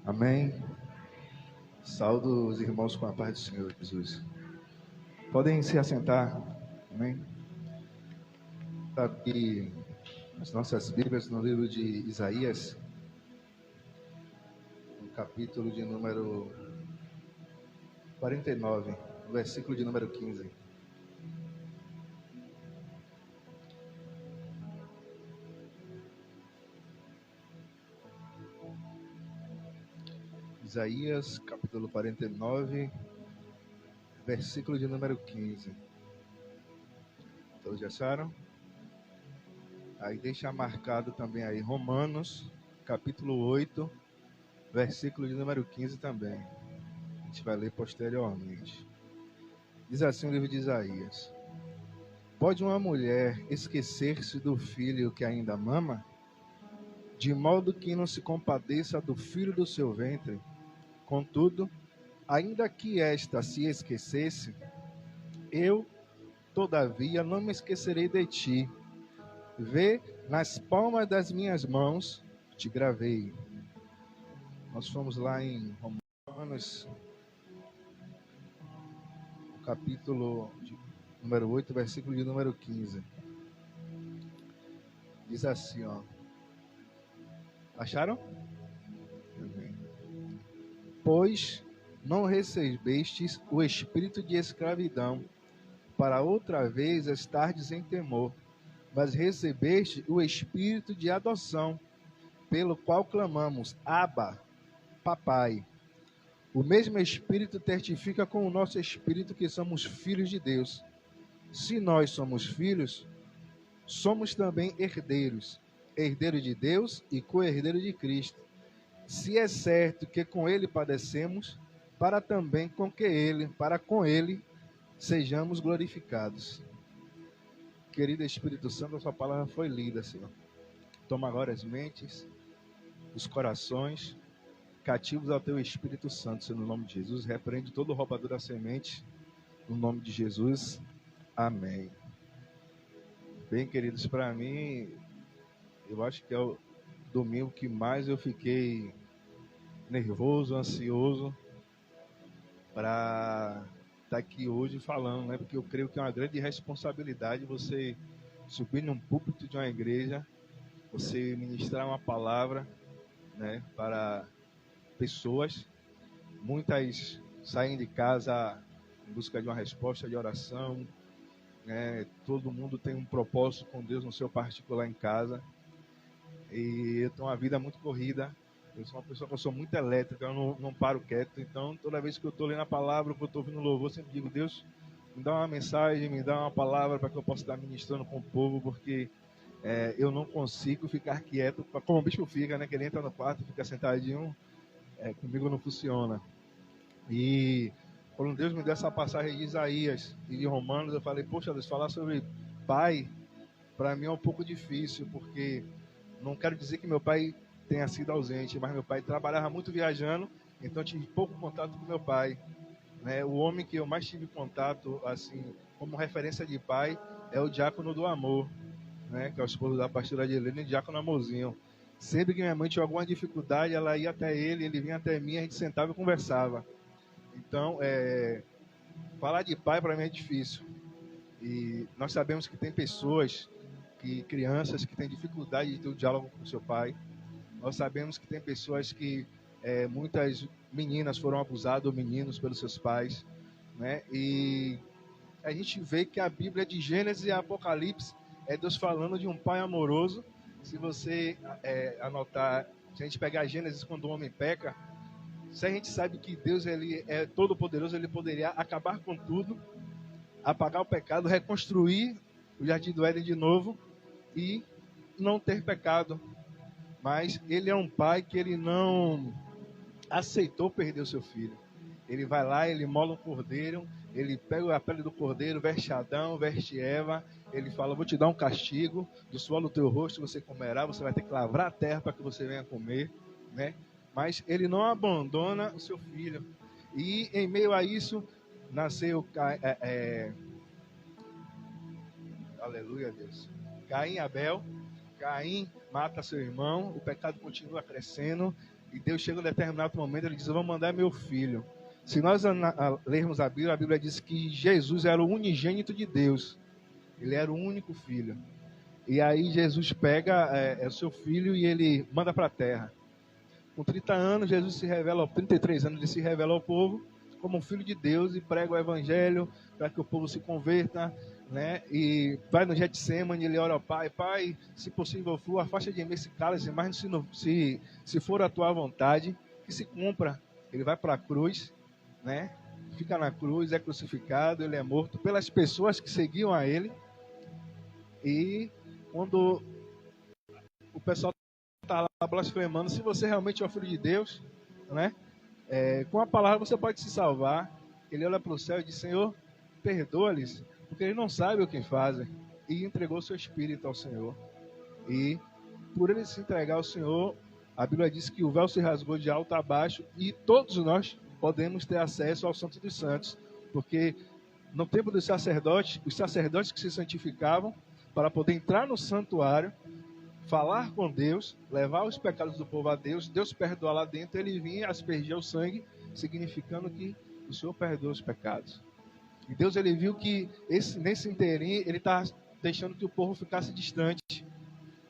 Amém. Saúdo os irmãos com a paz do Senhor Jesus. Podem se assentar. Amém. Está aqui as nossas Bíblias no livro de Isaías, no capítulo de número 49, no versículo de número 15. Isaías, capítulo 49, versículo de número 15. Todos já acharam? Aí deixa marcado também aí Romanos, capítulo 8, versículo de número 15 também. A gente vai ler posteriormente. Diz assim o livro de Isaías: Pode uma mulher esquecer-se do filho que ainda mama, de modo que não se compadeça do filho do seu ventre? Contudo, ainda que esta se esquecesse, eu, todavia, não me esquecerei de ti. Vê, nas palmas das minhas mãos te gravei. Nós fomos lá em Romanos, capítulo número 8, versículo de número 15. Diz assim, ó. Acharam? Amém. Pois não recebestes o espírito de escravidão, para outra vez estardes em temor, mas recebeste o espírito de adoção, pelo qual clamamos, Abba, Papai. O mesmo Espírito testifica com o nosso espírito que somos filhos de Deus. Se nós somos filhos, somos também herdeiros, herdeiros de Deus e co-herdeiros de Cristo. Se é certo que com ele padecemos, para também com ele sejamos glorificados. Querido Espírito Santo, a sua palavra foi lida, Senhor. Toma agora as mentes, os corações, cativos ao teu Espírito Santo, Senhor, no nome de Jesus. Repreende todo roubador da semente, no nome de Jesus. Amém. Bem, queridos, para mim, eu acho que é o domingo que mais eu fiquei nervoso, ansioso para estar aqui hoje falando, né? Porque eu creio que é uma grande responsabilidade você subir num púlpito de uma igreja, você ministrar uma palavra, né, para pessoas. Muitas saem de casa em busca de uma resposta de oração, né? Todo mundo tem um propósito com Deus no seu particular em casa. E eu tenho uma vida muito corrida. Eu sou uma pessoa que eu sou muito elétrica, eu não paro quieto. Então, toda vez que eu estou lendo a palavra, que eu estou ouvindo louvor, eu sempre digo, Deus, me dá uma mensagem, me dá uma palavra para que eu possa estar ministrando com o povo, porque eu não consigo ficar quieto, como o bicho fica, né? Que ele entra no quarto, fica sentadinho, comigo não funciona. E quando Deus me deu essa passagem de Isaías e de Romanos, eu falei, poxa, Deus, falar sobre pai, para mim é um pouco difícil, porque não quero dizer que meu pai tenha sido ausente, mas meu pai trabalhava muito viajando, então eu tive pouco contato com meu pai, né? O homem que eu mais tive contato, assim, como referência de pai, é o Diácono do Amor, né? Que é o esposo da pastora Adelina, e Diácono Amorzinho. Sempre que minha mãe tinha alguma dificuldade, ela ia até ele vinha até mim, a gente sentava e conversava. Então, falar de pai para mim é difícil. E nós sabemos que tem pessoas, crianças que têm dificuldade de ter um diálogo com seu pai. Nós sabemos que tem pessoas que muitas meninas foram abusadas ou meninos pelos seus pais, né? E a gente vê que a Bíblia de Gênesis e Apocalipse é Deus falando de um pai amoroso. Se você anotar, se a gente pegar Gênesis quando o homem peca, se a gente sabe que Deus ele é todo poderoso, ele poderia acabar com tudo, apagar o pecado, reconstruir o Jardim do Éden de novo e não ter pecado. Mas ele é um pai que ele não aceitou perder o seu filho. Ele vai lá, ele mola um cordeiro, ele pega a pele do cordeiro, veste Adão, veste Eva, ele fala, vou te dar um castigo, do suor do teu rosto você comerá, você vai ter que lavrar a terra para que você venha comer, né? Mas ele não abandona o seu filho. E em meio a isso, nasceu aleluia, Deus. Caim e Abel. Caim mata seu irmão, o pecado continua crescendo, E Deus chega em um determinado momento, ele diz, eu vou mandar meu filho. Se nós lermos a Bíblia diz que Jesus era o unigênito de Deus. Ele era o único filho. E aí Jesus pega o seu filho e ele manda para a terra. Com 30 anos, Jesus se revela, 33 anos, ele se revela ao povo como um filho de Deus e prega o evangelho para que o povo se converta, né? E vai no Getsemane, ele ora ao Pai, Pai, se possível for, afasta de mim esse cálice, mas se for a tua vontade, que se cumpra. Ele vai para a cruz, né? Fica na cruz, é crucificado, ele é morto pelas pessoas que seguiam a ele. E quando o pessoal está lá blasfemando, se você realmente é o filho de Deus, né? Com a palavra você pode se salvar. Ele olha para o céu e diz, Senhor, perdoa-lhes, porque eles não sabem o que fazem. E entregou seu espírito ao Senhor. E por ele se entregar ao Senhor, a Bíblia diz que o véu se rasgou de alto a baixo e todos nós podemos ter acesso ao Santo dos Santos. Porque no tempo dos sacerdotes, os sacerdotes que se santificavam para poder entrar no santuário, falar com Deus, levar os pecados do povo a Deus, Deus perdoar lá dentro, ele vinha aspergir o sangue, significando que o Senhor perdoa os pecados. E Deus, ele viu que nesse inteirinho, ele está deixando que o povo ficasse distante.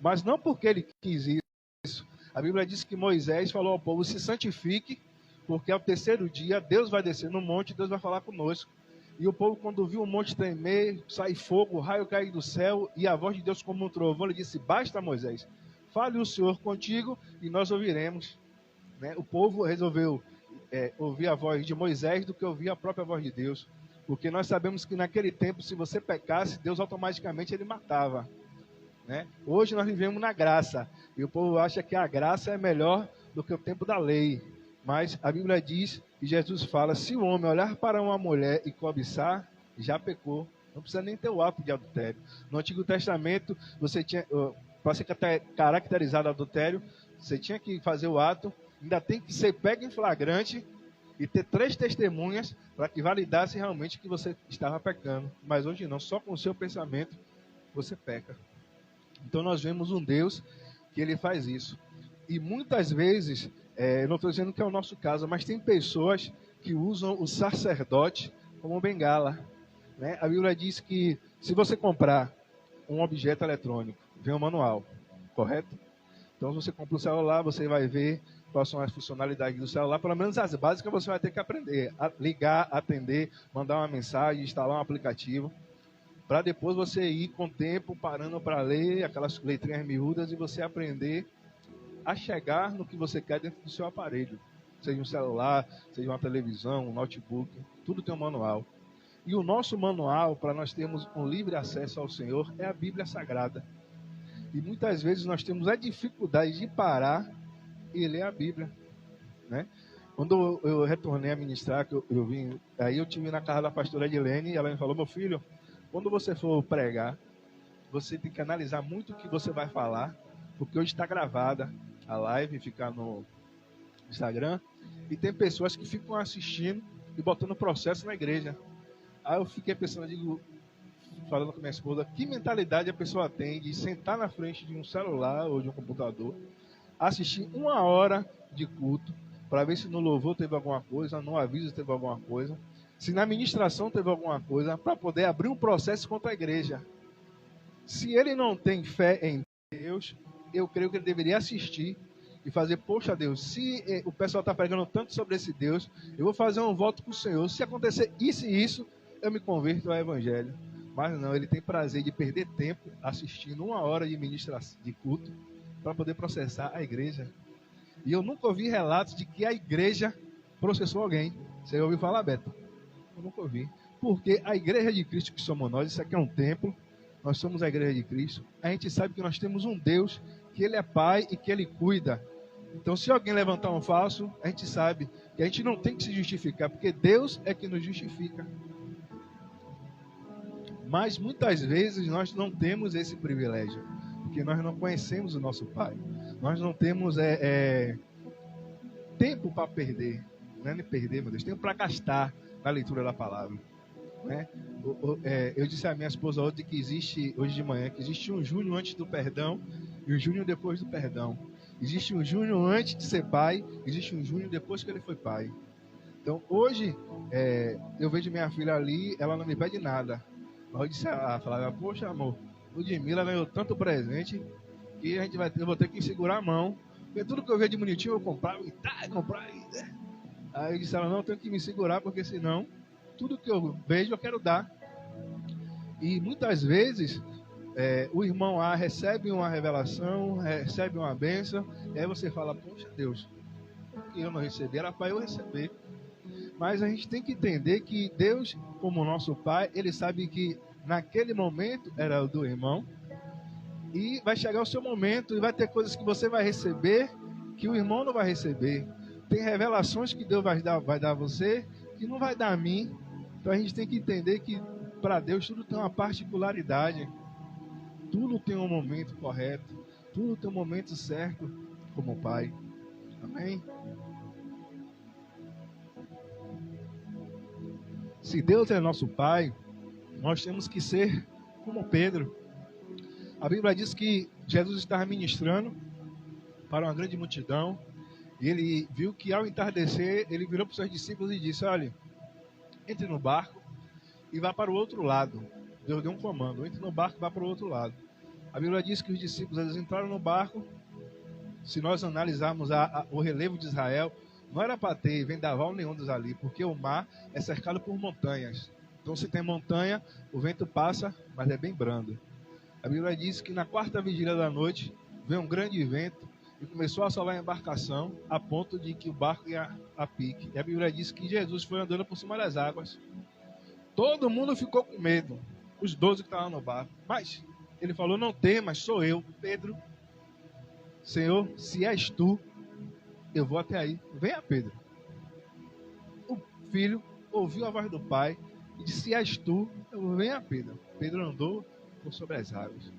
Mas não porque ele quis isso. A Bíblia diz que Moisés falou ao povo, se santifique, porque ao terceiro dia, Deus vai descer no monte, Deus vai falar conosco. E o povo, quando viu o monte tremer, sair fogo, o raio cair do céu, e a voz de Deus como um trovão, ele disse, basta, Moisés, fale o Senhor contigo e nós ouviremos. Né? O povo resolveu ouvir a voz de Moisés do que ouvir a própria voz de Deus. Porque nós sabemos que naquele tempo, se você pecasse, Deus automaticamente ele matava. Né? Hoje nós vivemos na graça, e o povo acha que a graça é melhor do que o tempo da lei. Mas a Bíblia diz, e Jesus fala, se o homem olhar para uma mulher e cobiçar, já pecou. Não precisa nem ter o ato de adultério. No Antigo Testamento, você tinha, para ser caracterizado adultério, você tinha que fazer o ato, ainda tem que ser pego em flagrante e ter 3 testemunhas para que validasse realmente que você estava pecando. Mas hoje não, só com o seu pensamento você peca. Então nós vemos um Deus que ele faz isso. E muitas vezes, não estou dizendo que é o nosso caso, mas tem pessoas que usam o sacerdote como bengala. Né? A Bíblia diz que se você comprar um objeto eletrônico, vem um manual, correto? Então, se você compra um celular, você vai ver quais são as funcionalidades do celular, pelo menos as básicas você vai ter que aprender. Ligar, atender, mandar uma mensagem, instalar um aplicativo, para depois você ir com o tempo parando para ler aquelas letrinhas miúdas e você aprender a chegar no que você quer dentro do seu aparelho. Seja um celular, seja uma televisão, um notebook, tudo tem um manual. E o nosso manual, para nós termos um livre acesso ao Senhor, é a Bíblia Sagrada. E muitas vezes nós temos a dificuldade de parar e ler a Bíblia. Né? Quando eu retornei a ministrar, que eu vim, aí eu tive na casa da pastora Edilene, e ela me falou, meu filho, quando você for pregar, você tem que analisar muito o que você vai falar, porque hoje está gravada a live, fica no Instagram, e tem pessoas que ficam assistindo e botando processo na igreja. Aí eu fiquei pensando, falando com minha esposa, que mentalidade a pessoa tem de sentar na frente de um celular ou de um computador, assistir 1 hora de culto, para ver se no louvor teve alguma coisa, no aviso teve alguma coisa, se na ministração teve alguma coisa, para poder abrir um processo contra a igreja. Se ele não tem fé em Deus, eu creio que ele deveria assistir e fazer, poxa Deus, se o pessoal está pregando tanto sobre esse Deus, eu vou fazer um voto com o Senhor. Se acontecer isso e isso, eu me converto ao Evangelho. Mas não, ele tem prazer de perder tempo assistindo 1 hora de ministração, de culto, para poder processar a igreja. E eu nunca ouvi relatos de que a igreja processou alguém. Você ouviu falar, Beto? Eu nunca ouvi. Porque a igreja de Cristo que somos nós, isso aqui é um templo, nós somos a igreja de Cristo, a gente sabe que nós temos um Deus, que ele é Pai e que ele cuida. Então, se alguém levantar um falso, a gente sabe que a gente não tem que se justificar, porque Deus é que nos justifica. Mas muitas vezes nós não temos esse privilégio, porque nós não conhecemos o nosso Pai. Nós não temos tempo para perder, não é nem perder, meu Deus, tempo para gastar na leitura da palavra. Né? Eu disse à minha esposa hoje de manhã, que existe um junho antes do perdão e um junho depois do perdão. Existe um Júnior antes de ser pai, existe um Júnior depois que ele foi pai. Então, hoje, eu vejo minha filha ali, ela não me pede nada. Mas eu disse a Flávia, poxa, amor, Ludmilla ganhou tanto presente que eu vou ter que segurar a mão. Porque tudo que eu vejo de bonitinho, eu comprar, comprar. Aí eu disse a ela, não, eu tenho que me segurar, porque senão, tudo que eu vejo, eu quero dar. E muitas vezes, o irmão A recebe uma revelação, recebe uma bênção, e aí você fala, poxa Deus, que eu não recebi, era para eu receber. Mas a gente tem que entender que Deus, como nosso Pai, Ele sabe que naquele momento era o do irmão, e vai chegar o seu momento, e vai ter coisas que você vai receber, que o irmão não vai receber. Tem revelações que Deus vai dar a você, que não vai dar a mim. Então a gente tem que entender que para Deus tudo tem uma particularidade. Tudo tem um momento correto. Tudo tem um momento certo como Pai. Amém? Se Deus é nosso Pai, nós temos que ser como Pedro. A Bíblia diz que Jesus estava ministrando para uma grande multidão. E ele viu que ao entardecer, ele virou para os seus discípulos e disse, olha, entre no barco e vá para o outro lado. Deus deu um comando, entre no barco e vá para o outro lado. A Bíblia diz que os discípulos eles entraram no barco. Se nós analisarmos o relevo de Israel, não era para ter vendaval nenhum dos ali, porque o mar é cercado por montanhas. Então se tem montanha, o vento passa, mas é bem brando. A Bíblia diz que na quarta vigília da noite, veio um grande vento e começou a assolar a embarcação, a ponto de que o barco ia a pique. E a Bíblia diz que Jesus foi andando por cima das águas. Todo mundo ficou com medo, os 12 que estavam no barco. Mas ele falou, não temas, sou eu, Pedro. Senhor, se és tu, eu vou até aí. Venha, Pedro. O filho ouviu a voz do pai e disse, se és tu, eu vou. Venha, Pedro. Pedro andou por sobre as águas.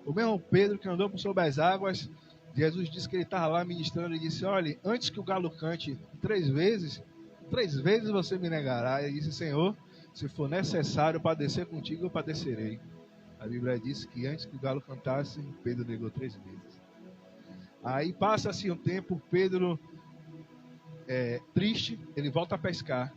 O mesmo Pedro que andou por sobre as águas, Jesus disse que ele estava lá ministrando e disse, olha, antes que o galo cante 3 vezes você me negará. Ele disse, Senhor, se for necessário padecer contigo, eu padecerei. A Bíblia diz que antes que o galo cantasse, Pedro negou 3 vezes. Aí passa-se um tempo, Pedro triste, ele volta a pescar.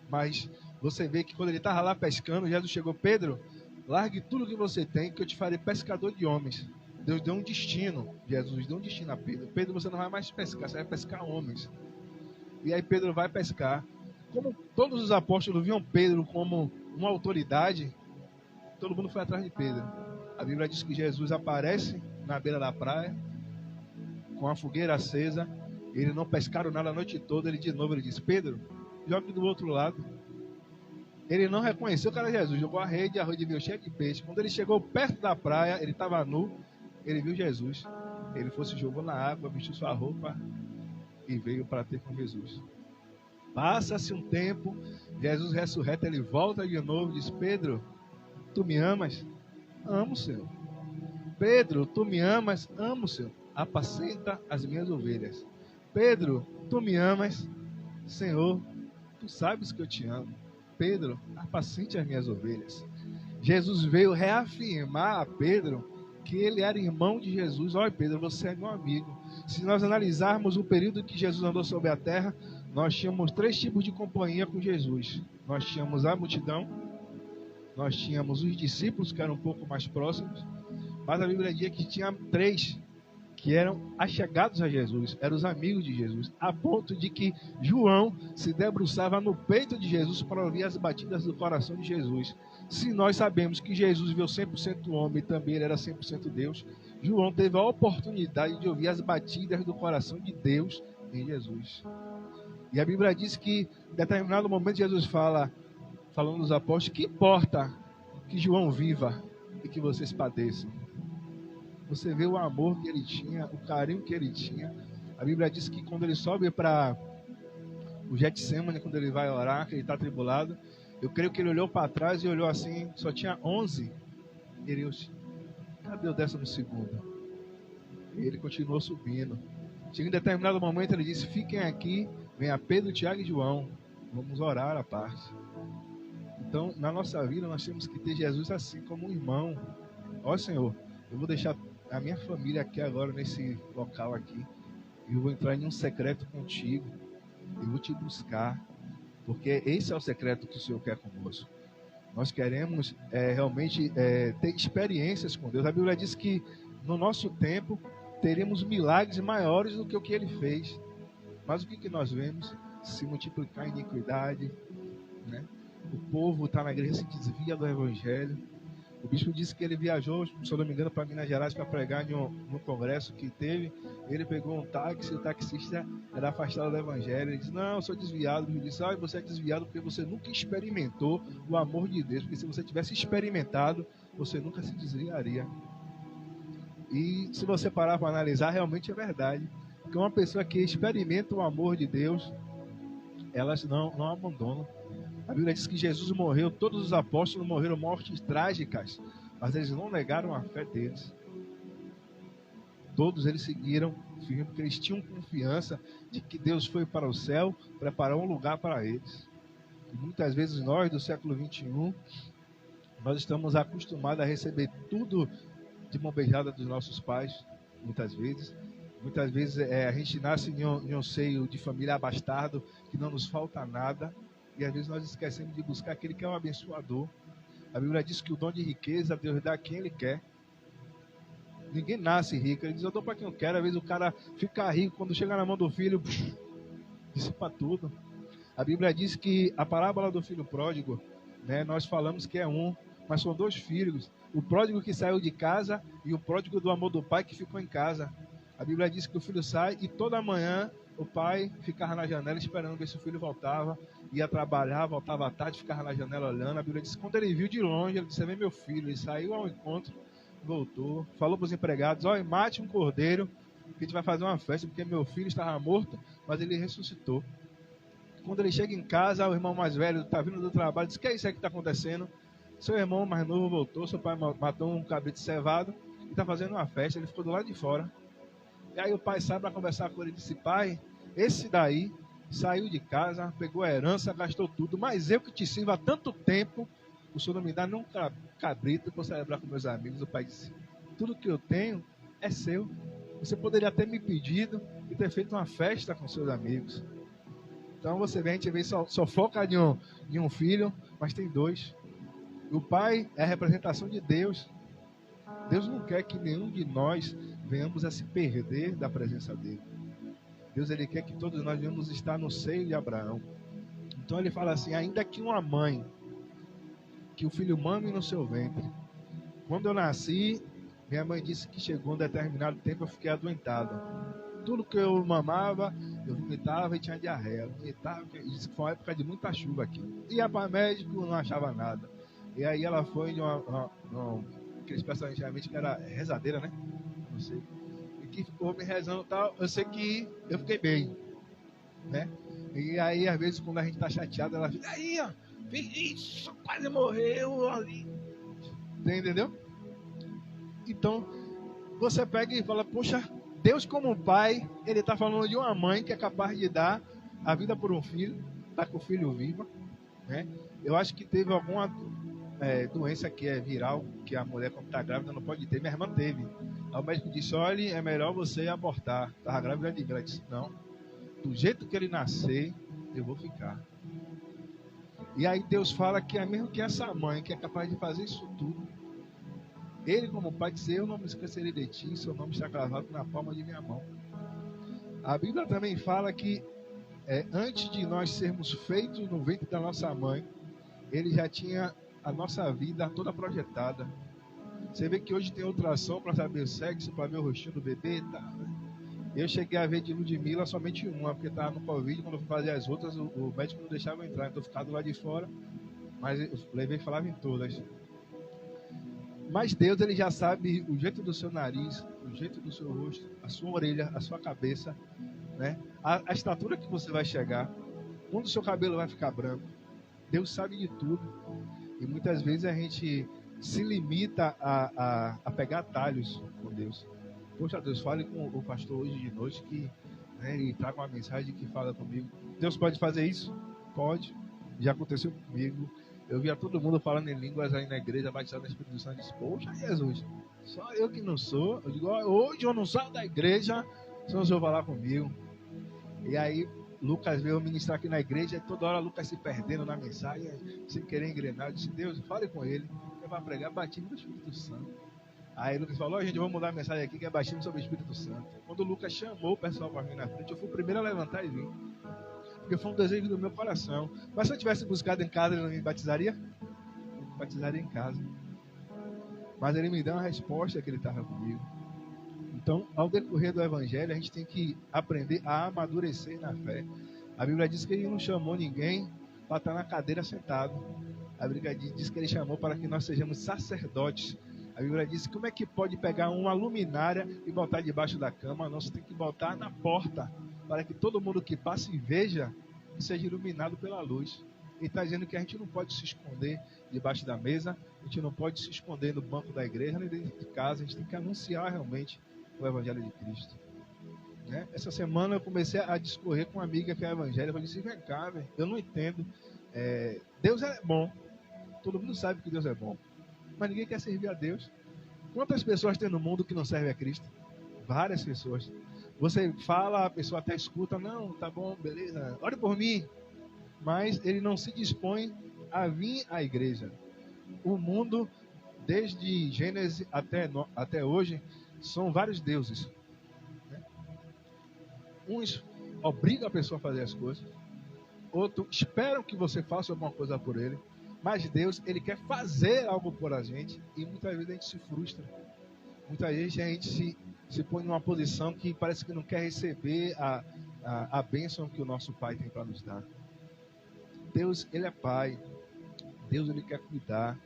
Mas você vê que quando ele estava lá pescando, Jesus chegou, Pedro, largue tudo que você tem, que eu te farei pescador de homens. Deus deu um destino, Jesus deu um destino a Pedro. Pedro, você não vai mais pescar, você vai pescar homens. E aí Pedro vai pescar. Como todos os apóstolos viam Pedro como uma autoridade, todo mundo foi atrás de Pedro. A Bíblia diz que Jesus aparece na beira da praia, com a fogueira acesa. Eles não pescaram nada a noite toda. Ele disse, Pedro, jogue do outro lado. Ele não reconheceu que era Jesus, jogou a rede viu cheia de peixe. Quando ele chegou perto da praia, ele estava nu, ele viu Jesus. Ele se jogou na água, vestiu sua roupa e veio para ter com Jesus. Passa-se um tempo, Jesus ressurreto, ele volta de novo e diz, Pedro, tu me amas? Amo, Senhor. Pedro, tu me amas? Amo, Senhor. Apacenta as minhas ovelhas. Pedro, tu me amas? Senhor, tu sabes que eu te amo. Pedro, apacente as minhas ovelhas. Jesus veio reafirmar a Pedro que ele era irmão de Jesus. Olha, Pedro, você é meu amigo. Se nós analisarmos o período que Jesus andou sobre a terra, nós tínhamos 3 tipos de companhia com Jesus. Nós tínhamos a multidão, nós tínhamos os discípulos, que eram um pouco mais próximos, mas a Bíblia diz que tinha 3 que eram achegados a Jesus, eram os amigos de Jesus, a ponto de que João se debruçava no peito de Jesus para ouvir as batidas do coração de Jesus. Se nós sabemos que Jesus veio 100% homem e também ele era 100% Deus, João teve a oportunidade de ouvir as batidas do coração de Deus em Jesus. E a Bíblia diz que em determinado momento Jesus falando dos apóstolos, que importa que João viva e que vocês padeçam? Você vê o amor que ele tinha, o carinho que ele tinha. A Bíblia diz que quando ele sobe para o Getsemane, quando ele vai orar, que ele está atribulado, eu creio que ele olhou para trás e olhou assim, só tinha 11. Ele disse, cadê o 12º? E ele continuou subindo. Chega em determinado momento, ele disse, fiquem aqui, venha Pedro, Tiago e João, vamos orar à parte. Então, na nossa vida, nós temos que ter Jesus assim como um irmão. Ó Senhor, Eu vou deixar a minha família aqui agora, nesse local aqui. E eu vou entrar em um secreto contigo. Eu vou te buscar. Porque esse é o secreto que o Senhor quer conosco. Nós queremos realmente ter experiências com Deus. A Bíblia diz que no nosso tempo teremos milagres maiores do que o que Ele fez. Mas o que nós vemos? Se multiplicar a iniquidade, né? O povo está na igreja, se desvia do Evangelho. O bispo disse que ele viajou, se eu não me engano, para Minas Gerais para pregar no congresso que teve. Ele pegou um táxi, o taxista era afastado do Evangelho. Ele disse: não, eu sou desviado. Ele disse: você é desviado porque você nunca experimentou o amor de Deus. Porque se você tivesse experimentado, você nunca se desviaria. E se você parar para analisar, realmente é verdade. Porque uma pessoa que experimenta o amor de Deus, elas não abandonam. A Bíblia diz que Jesus morreu, todos os apóstolos morreram mortes trágicas, mas eles não negaram a fé deles. Todos eles seguiram firme, porque eles tinham confiança de que Deus foi para o céu, preparou um lugar para eles. E muitas vezes nós, do século 21, nós estamos acostumados a receber tudo de mão beijada dos nossos pais, muitas vezes. Muitas vezes a gente nasce em um seio de família abastado, que não nos falta nada. E às vezes nós esquecemos de buscar aquele que é um abençoador. A Bíblia diz que o dom de riqueza Deus dá a quem Ele quer. Ninguém nasce rico. Ele diz: eu dou para quem eu quero. Às vezes o cara fica rico, quando chega na mão do filho, dissipa tudo. A Bíblia diz que a parábola do filho pródigo, né, nós falamos que é um, mas são dois filhos. O pródigo que saiu de casa e o pródigo do amor do pai que ficou em casa. A Bíblia diz que o filho sai e toda manhã o pai ficava na janela esperando ver se o filho voltava. Ia trabalhar, voltava à tarde, ficava na janela olhando. A Bíblia diz que quando ele viu de longe, ele disse: vem meu filho. Ele saiu ao encontro, voltou, falou para os empregados: olha, mate um cordeiro, que a gente vai fazer uma festa, porque meu filho estava morto, mas ele ressuscitou. Quando ele chega em casa, o irmão mais velho está vindo do trabalho, diz: que é isso aí que está acontecendo? Seu irmão mais novo voltou, seu pai matou um cabrito cevado e está fazendo uma festa. Ele ficou do lado de fora. E aí o pai sai para conversar com ele e disse: pai, esse daí saiu de casa, pegou a herança, gastou tudo, mas eu que te sirvo há tanto tempo, o senhor não me dá nem um cabrito para celebrar com meus amigos. O pai disse: tudo que eu tenho é seu. Você poderia ter me pedido e ter feito uma festa com seus amigos. Então você vê, a gente vê só foca em um filho, mas tem dois. O pai é a representação de Deus. Deus não quer que nenhum de nós venhamos a se perder da presença dele. Deus, ele quer que todos nós venhamos estar no seio de Abraão. Então ele fala assim: ainda que uma mãe, que o filho mame no seu ventre. Quando eu nasci, minha mãe disse que chegou um determinado tempo eu fiquei adoentado. Tudo que eu mamava, eu vomitava e tinha diarreia. Vomitava, disse que foi uma época de muita chuva aqui. Ia para médico, não achava nada. E aí ela foi de que eles pensam antigamente que era rezadeira, né? Não sei. E que ficou me rezando e tal. Eu sei que eu fiquei bem, né? E aí, às vezes, quando a gente tá chateado, ela fica: aí, ó, isso, quase morreu ali. Entendeu? Então, você pega e fala: poxa, Deus como pai, ele tá falando de uma mãe que é capaz de dar a vida por um filho, tá com o filho vivo, né? Eu acho que teve alguma doença que é viral, que a mulher, quando está grávida, não pode ter. Minha irmã teve. Aí o médico disse: olha, é melhor você abortar. Estava grávida de mim. Ela disse: não, do jeito que ele nascer, eu vou ficar. E aí Deus fala que é mesmo que essa mãe, que é capaz de fazer isso tudo, ele como pai disse: eu não me esquecerei de ti, seu nome está gravado na palma de minha mão. A Bíblia também fala que antes de nós sermos feitos no ventre da nossa mãe, ele já tinha a nossa vida toda projetada. Você vê que hoje tem ultrassom para saber o sexo, para ver o rostinho do bebê e tal, né? Eu cheguei a ver de Ludmilla somente uma, porque estava no Covid. Quando eu fui fazer as outras, o médico não deixava eu entrar, então eu ficava do lado de fora, mas eu levei e falava em todas. Mas Deus, ele já sabe o jeito do seu nariz, o jeito do seu rosto, a sua orelha, a sua cabeça, né? A estatura que você vai chegar, quando o seu cabelo vai ficar branco. Deus sabe de tudo. E muitas vezes a gente se limita a pegar atalhos com Deus. Poxa, Deus, fale com o pastor hoje de noite, que ele traga uma mensagem que fala comigo. Deus pode fazer isso? Pode. Já aconteceu comigo. Eu via todo mundo falando em línguas aí na igreja, batizado na Espírito Santo. Disse: poxa, Jesus, Só eu que não sou. Eu digo, ó, hoje eu não saio da igreja, senão o senhor vai lá comigo. E aí, Lucas veio ministrar aqui na igreja, e toda hora Lucas se perdendo na mensagem, sem querer engrenar. Eu disse, Deus, fale com ele. Ele vai pregar batismo do Espírito Santo. Aí Lucas falou, gente, vamos mudar a mensagem aqui, que é batismo sobre o Espírito Santo. Quando o Lucas chamou o pessoal para vir na frente, eu fui o primeiro a levantar e vir. Porque foi um desejo do meu coração. Mas se eu tivesse buscado em casa, ele não me batizaria? Eu me batizaria em casa. Mas ele me deu uma resposta que ele estava comigo. Então, ao decorrer do evangelho, a gente tem que aprender a amadurecer na fé. A Bíblia diz que ele não chamou ninguém para estar na cadeira sentado. A Bíblia diz que ele chamou para que nós sejamos sacerdotes. A Bíblia diz como é que pode pegar uma luminária e botar debaixo da cama. Nós temos que botar na porta, para que todo mundo que passe e veja, que seja iluminado pela luz. Ele está dizendo que a gente não pode se esconder debaixo da mesa, a gente não pode se esconder no banco da igreja, nem dentro de casa. A gente tem que anunciar realmente o Evangelho de Cristo. Né? Essa semana eu comecei a discorrer com uma amiga que é evangélica. Eu disse, vem cá, véio, eu não entendo. Deus é bom. Todo mundo sabe que Deus é bom. Mas ninguém quer servir a Deus. Quantas pessoas tem no mundo que não servem a Cristo? Várias pessoas. Você fala, a pessoa até escuta, não, tá bom, beleza, ore por mim. Mas ele não se dispõe a vir à igreja. O mundo, desde Gênesis até hoje, são vários deuses. Né? Uns obrigam a pessoa a fazer as coisas, outros esperam que você faça alguma coisa por ele, mas Deus, ele quer fazer algo por a gente, e muitas vezes a gente se frustra. Muitas vezes a gente se põe numa posição que parece que não quer receber a bênção que o nosso Pai tem para nos dar. Deus, ele é Pai. Deus, ele quer cuidar.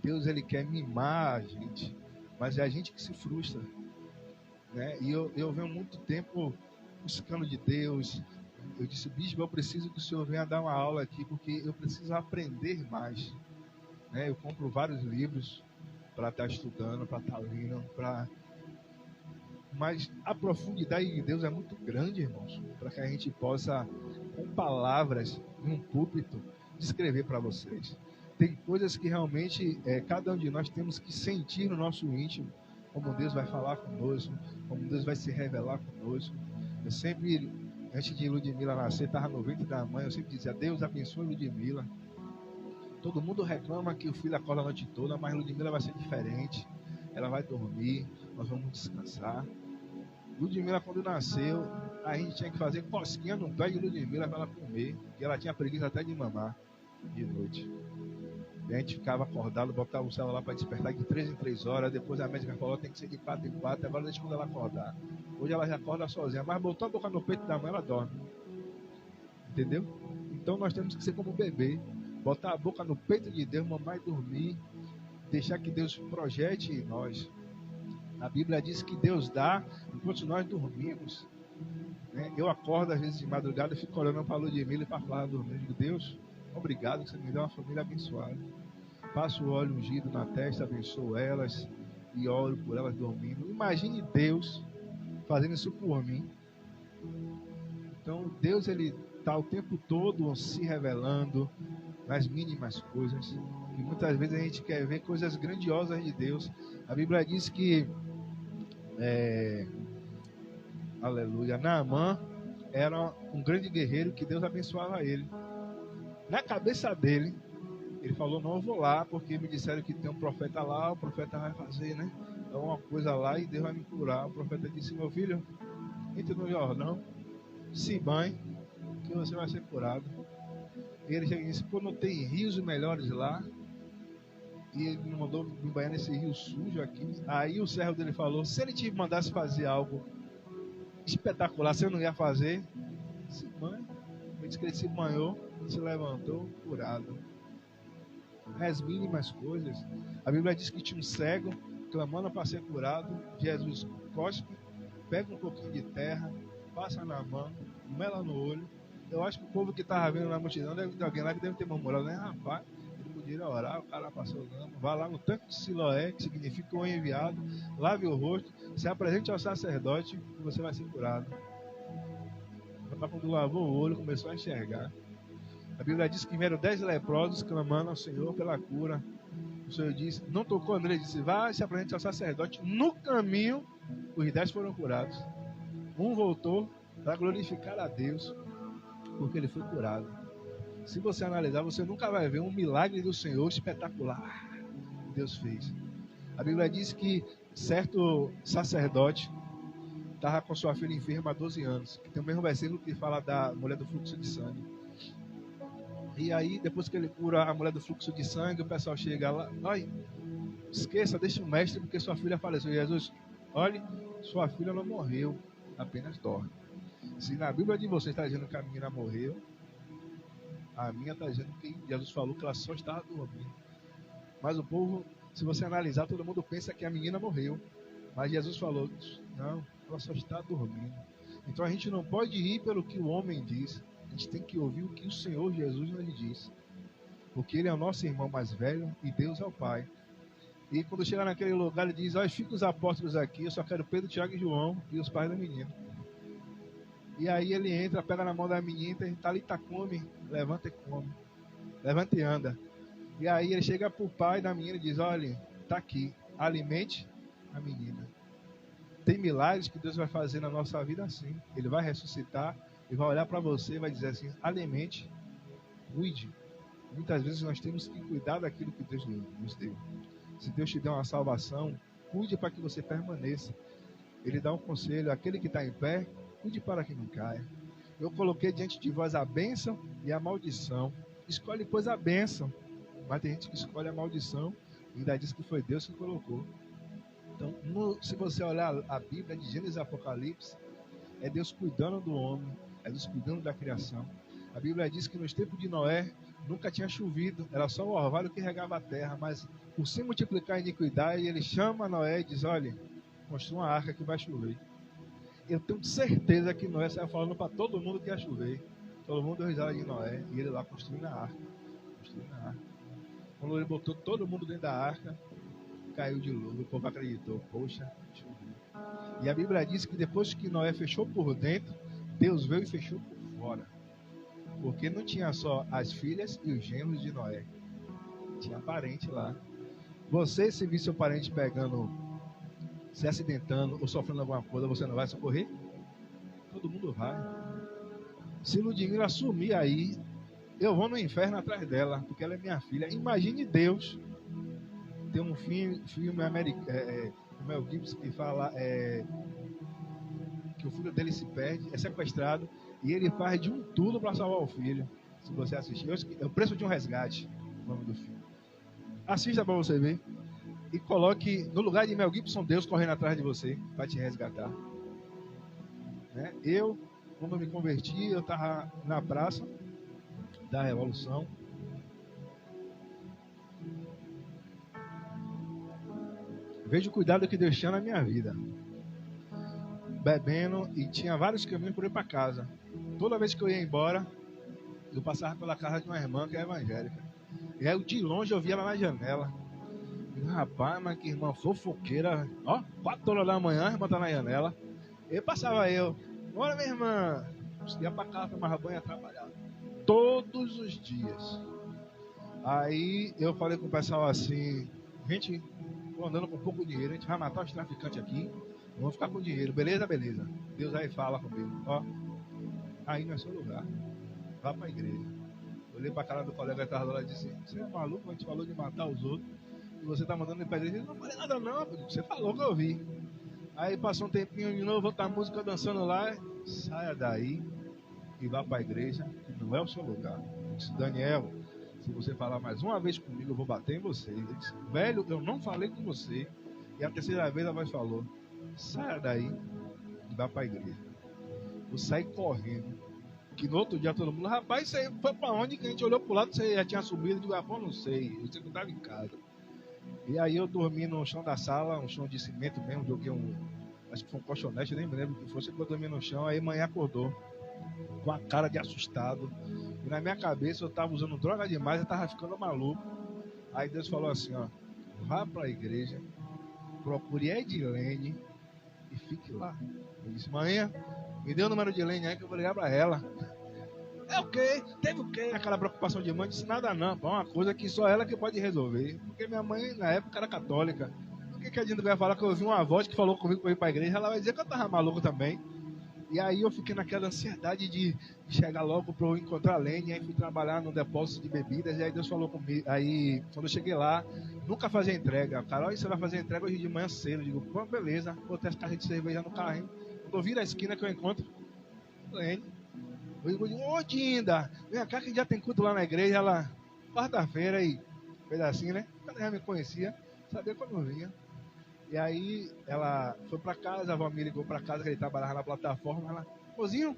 Deus, ele quer mimar a gente. Mas é a gente que se frustra. Né? E eu venho muito tempo buscando de Deus. Eu disse, bispo, eu preciso que o senhor venha dar uma aula aqui, porque eu preciso aprender mais. Né? Eu compro vários livros para estar estudando, para estar lendo, mas a profundidade de Deus é muito grande, irmãos, para que a gente possa, com palavras, em um púlpito, descrever para vocês. Tem coisas que realmente cada um de nós temos que sentir no nosso íntimo, como Deus vai falar conosco, como Deus vai se revelar conosco. Eu sempre, antes de Ludmila nascer, estava no ventre da mãe, eu sempre dizia, Deus abençoe Ludmila. Todo mundo reclama que o filho acorda a noite toda, mas Ludmila vai ser diferente. Ela vai dormir, nós vamos descansar. Ludmila, quando nasceu, a gente tinha que fazer cosquinha no pé de Ludmila para ela comer, e ela tinha preguiça até de mamar de noite. E a gente ficava acordado, botava o celular para despertar de 3 em 3 horas. Depois a médica falou, tem que ser de 4 em 4, agora deixa quando ela acordar. Hoje ela já acorda sozinha, mas botou a boca no peito da mãe, ela dorme. Entendeu? Então nós temos que ser como um bebê, botar a boca no peito de Deus, mamar e dormir, deixar que Deus projete em nós. A Bíblia diz que Deus dá enquanto nós dormimos. Né? Eu acordo às vezes de madrugada e fico olhando para a Ludmila e para falar dormindo. Digo, Deus, obrigado que você me deu uma família abençoada. Passo o óleo ungido na testa, abençoo elas e oro por elas dormindo. Imagine Deus fazendo isso por mim. Então Deus, ele está o tempo todo se revelando nas mínimas coisas. E muitas vezes a gente quer ver coisas grandiosas de Deus. A Bíblia diz que aleluia, Naamã era um grande guerreiro que Deus abençoava ele. Na cabeça dele, ele falou, não, eu vou lá, porque me disseram que tem um profeta lá, o profeta vai fazer, né? Então uma coisa lá e Deus vai me curar. O profeta disse, meu filho, entre no Jordão, se banhe, que você vai ser curado. E ele chega e disse, pô, não tem rios melhores lá? E ele me mandou me banhar nesse rio sujo aqui. Aí o servo dele falou, se ele te mandasse fazer algo espetacular, você não ia fazer? Se banhe. Ele disse que ele se banhou, se levantou, curado. As mínimas coisas. A Bíblia diz que tinha um cego clamando para ser curado. Jesus cospe, pega um pouquinho de terra, passa na mão, mela no olho. Eu acho que o povo que estava vendo na multidão deve ter alguém lá que deve ter murmurado, né? Rapaz, ele podia orar, o cara passou o nome, vá lá no tanque de Siloé, que significa o enviado, lave o rosto, se apresente ao sacerdote e você vai ser curado. Quando lavou o olho, começou a enxergar. A Bíblia diz que vieram 10 leprosos clamando ao Senhor pela cura. o Senhor disse, não tocou André, ele disse, vá se apresente ao sacerdote. No caminho, os 10 foram curados. Um voltou para glorificar a Deus, porque ele foi curado. Se você analisar, você nunca vai ver um milagre do Senhor espetacular que Deus fez. A Bíblia diz que certo sacerdote estava com sua filha enferma há 12 anos. Que tem o mesmo versículo que fala da mulher do fluxo de sangue. E aí, depois que ele cura a mulher do fluxo de sangue, o pessoal chega lá, olha, esqueça, deixa o mestre, porque sua filha faleceu. Jesus, olhe, sua filha não morreu, apenas dorme. Se na Bíblia de vocês está dizendo que a menina morreu, a minha está dizendo que Jesus falou que ela só estava dormindo. Mas o povo, se você analisar, todo mundo pensa que a menina morreu. Mas Jesus falou, não, ela só está dormindo. Então a gente não pode ir pelo que o homem diz. A gente tem que ouvir o que o Senhor Jesus nos diz. Porque Ele é o nosso irmão mais velho e Deus é o Pai. E quando chegar naquele lugar, Ele diz, olha, fica os apóstolos aqui, eu só quero Pedro, Tiago e João e os pais da menina. E aí ele entra, pega na mão da menina, está ali, tá come, levanta e come. Levanta e anda. E aí ele chega para o pai da menina e diz, olha, está aqui, alimente a menina. Tem milagres que Deus vai fazer na nossa vida assim. Ele vai ressuscitar e vai olhar para você e vai dizer assim, alimente, cuide. Muitas vezes nós temos que cuidar daquilo que Deus nos deu. Se Deus te deu uma salvação, cuide para que você permaneça. Ele dá um conselho, aquele que está em pé, cuide para que não caia. Eu coloquei diante de vós a bênção e a maldição. Escolhe, pois, a bênção. Mas tem gente que escolhe a maldição e ainda diz que foi Deus que colocou. Então, se você olhar a Bíblia de Gênesis e Apocalipse, é Deus cuidando do homem, é Deus cuidando da criação. A Bíblia diz que nos tempos de Noé nunca tinha chovido, era só o orvalho que regava a terra, mas por se multiplicar a iniquidade, ele chama Noé e diz, olha, construa uma arca que vai chover. Eu tenho certeza que Noé saiu falando para todo mundo que ia chover. Todo mundo deu risada de Noé e ele lá construindo a arca. Quando ele botou todo mundo dentro da arca, caiu de luz. O povo acreditou, poxa, choveu. E a Bíblia diz que depois que Noé fechou por dentro, Deus veio e fechou por fora. Porque não tinha só as filhas e os genros de Noé. Tinha parente lá. Você, se vir seu parente pegando, se acidentando ou sofrendo alguma coisa, você não vai socorrer? Todo mundo vai. Se Ludmila sumir aí, eu vou no inferno atrás dela, porque ela é minha filha. Imagine Deus. Tem um filme americano, o Mel Gibson, que fala que o filho dele se perde, é sequestrado, e ele faz de um tudo para salvar o filho. Se você assistir, é o preço de um resgate, o nome do filme. Assista para você ver. E coloque no lugar de Mel Gibson, Deus correndo atrás de você para te resgatar. Né? Eu, quando me converti, eu estava na praça da Revolução. Veja o cuidado que Deus tinha na minha vida. Bebendo, e tinha vários caminhos por ir para casa. Toda vez que eu ia embora, eu passava pela casa de uma irmã que é evangélica. E aí, de longe, eu via ela na janela. E, rapaz, mas que irmã fofoqueira. Ó, 4 horas da manhã, a irmã tá na janela. E passava eu. Bora, minha irmã. Ia para casa, tomava banho e ia trabalhar. Todos os dias. Aí eu falei com o pessoal assim, gente, tô andando com pouco dinheiro, a gente vai matar os traficantes aqui, vamos ficar com dinheiro, beleza? Beleza. Deus aí fala comigo, ó, aí não é seu lugar, vá pra igreja. Olhei pra cara do colega que tava lá e disse, você é maluco? A gente falou de matar os outros, e você tá mandando ele pra igreja. Eu não falei nada não, você falou que eu ouvi. Aí passou um tempinho de novo, outra música dançando lá, saia daí e vá pra igreja, que não é o seu lugar. Eu disse, Daniel, se você falar mais uma vez comigo, eu vou bater em você. Ele disse, velho, eu não falei com você. E a terceira vez a voz falou, saia daí e vá para a igreja. Eu saí correndo. Que no outro dia todo mundo, rapaz, isso aí foi para onde? Que a gente olhou pro lado, você já tinha subido. Eu digo, não sei, eu sei que eu estava em casa. E aí eu dormi no chão da sala, um chão de cimento mesmo, joguei acho que foi um colchonete, nem me lembro o que fosse, que eu dormi no chão, aí manhã acordou com a cara de assustado. E na minha cabeça eu estava usando droga demais, eu estava ficando maluco. Aí Deus falou assim, ó, vá para a igreja, procure Edilene e fique lá. Eu disse, manhã, me dê o número de Edilene aí que eu vou ligar para ela. É o quê? Teve o quê? Aquela preocupação de mãe, disse nada não, pô, é uma coisa que só ela que pode resolver. Porque minha mãe, na época, era católica. O que a gente vai falar que eu ouvi uma voz que falou comigo para ir para a igreja, ela vai dizer que eu tava maluco também. E aí eu fiquei naquela ansiedade de chegar logo para eu encontrar a Lene, aí fui trabalhar no depósito de bebidas, e aí Deus falou comigo, aí quando eu cheguei lá, nunca fazia entrega. Carol, você vai fazer entrega hoje de manhã cedo? Eu digo, pô, beleza, vou ter as caixas de cerveja no carrinho. Quando eu viro a esquina que eu encontro Lene, eu digo, ô Dinda, vem cá que já tem culto lá na igreja, ela, quarta-feira, e fez assim, né? Ela já me conhecia, sabia quando eu vinha. E aí ela foi pra casa, a Valmir ligou pra casa, que ele trabalhava na plataforma. Ela, mozinho,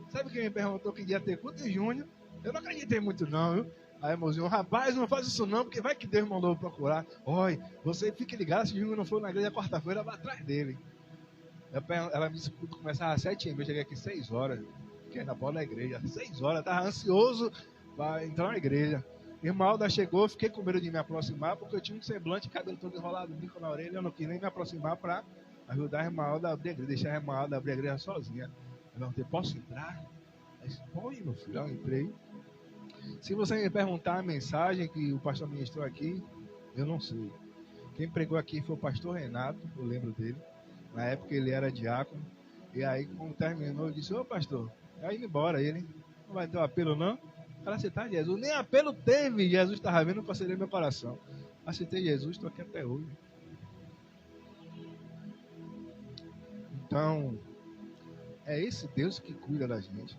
sabe quem me perguntou que dia ter culto em junho? Eu não acreditei muito não, viu? Aí mozinho, rapaz, não faz isso não, porque vai que Deus mandou eu procurar. Oi, você fique ligado, se o Junho não for na igreja quarta-feira, vai atrás dele. Ela me disse que o culto começava às 7h30, eu cheguei aqui 6 horas, fiquei na porta da igreja, 6 horas, tava ansioso pra entrar na igreja. Irmã Alda chegou, fiquei com medo de me aproximar, porque eu tinha um semblante, cabelo todo enrolado, bico na orelha, eu não quis nem me aproximar para ajudar a irmã Alda a abrir a igreja, deixar a irmã Alda abrir a igreja sozinha. Eu perguntei, posso entrar? Ela disse, pode, meu filho, eu entrei. Se você me perguntar a mensagem que o pastor ministrou aqui, eu não sei. Quem pregou aqui foi o pastor Renato, eu lembro dele. Na época ele era diácono. E aí, quando terminou, eu disse, ô pastor, vai indo embora ele, não vai ter um apelo não? Ela aceitar Jesus, nem apelo teve, Jesus estava vendo que eu aceitei meu coração. Aceitei Jesus, estou aqui até hoje. Então, é esse Deus que cuida da gente.